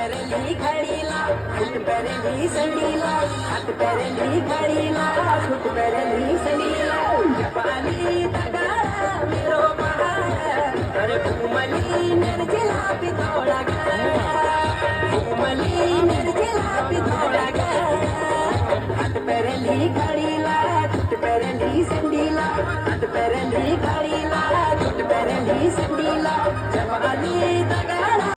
पेरली घडीला फुट पेरली संडीला हात पेरली घडीला फुट पेरली संडीला जपाली तगाळा मेरो महार तर घुमली निर्जला पितोळा घुमली निर्जला पितोळा हात पेरली घडीला फुट पेरली संडीला